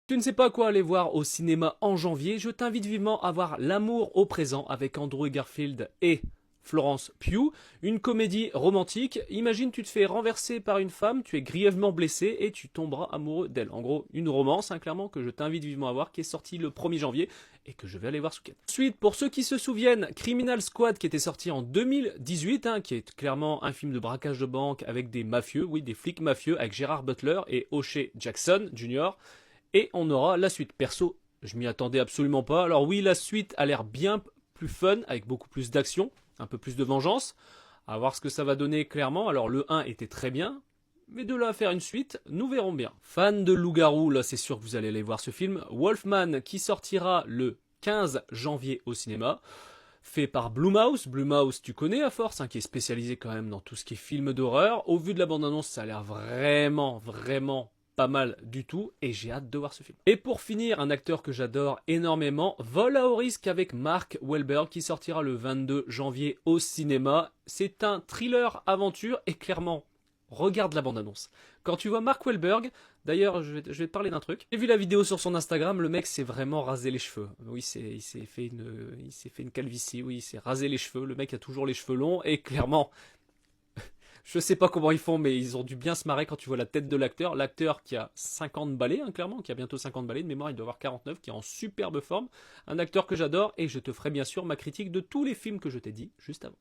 Tu ne sais pas quoi aller voir au cinéma en janvier, je t'invite vivement à voir L'amour au présent avec Andrew Garfield et Florence Pugh, une comédie romantique. Imagine tu te fais renverser par une femme, tu es grièvement blessé et tu tomberas amoureux d'elle. En gros, une romance, clairement, que je t'invite vivement à voir, qui est sortie le 1er janvier et que je vais aller voir ce week-end. Ensuite, pour ceux qui se souviennent, Criminal Squad qui était sorti en 2018, qui est clairement un film de braquage de banque avec des mafieux, oui, des flics mafieux, avec Gerard Butler et O'Shea Jackson Jr., et on aura la suite. Perso, je m'y attendais absolument pas. Alors oui, la suite a l'air bien plus fun, avec beaucoup plus d'action, un peu plus de vengeance. À voir ce que ça va donner clairement. Alors le 1 était très bien, mais de là à faire une suite, nous verrons bien. Fan de loup-garou, là c'est sûr que vous allez aller voir ce film. Wolfman qui sortira le 15 janvier au cinéma. Fait par Blumhouse. Blumhouse, tu connais à force, qui est spécialisé quand même dans tout ce qui est film d'horreur. Au vu de la bande-annonce, ça a l'air vraiment pas mal du tout, et j'ai hâte de voir ce film. Et pour finir, un acteur que j'adore énormément, Vol à haut risque avec Mark Wahlberg, qui sortira le 22 janvier au cinéma. C'est un thriller aventure, et clairement, regarde la bande-annonce. Quand tu vois Mark Wahlberg, d'ailleurs, je vais te parler d'un truc. J'ai vu la vidéo sur son Instagram, le mec s'est vraiment rasé les cheveux. Oui, il s'est fait une calvitie, oui, il s'est rasé les cheveux. Le mec a toujours les cheveux longs, et clairement, je sais pas comment ils font, mais ils ont dû bien se marrer quand tu vois la tête de l'acteur. L'acteur qui a 50 balais, clairement, qui a bientôt 50 balais de mémoire, il doit avoir 49, qui est en superbe forme. Un acteur que j'adore, et je te ferai bien sûr ma critique de tous les films que je t'ai dit juste avant.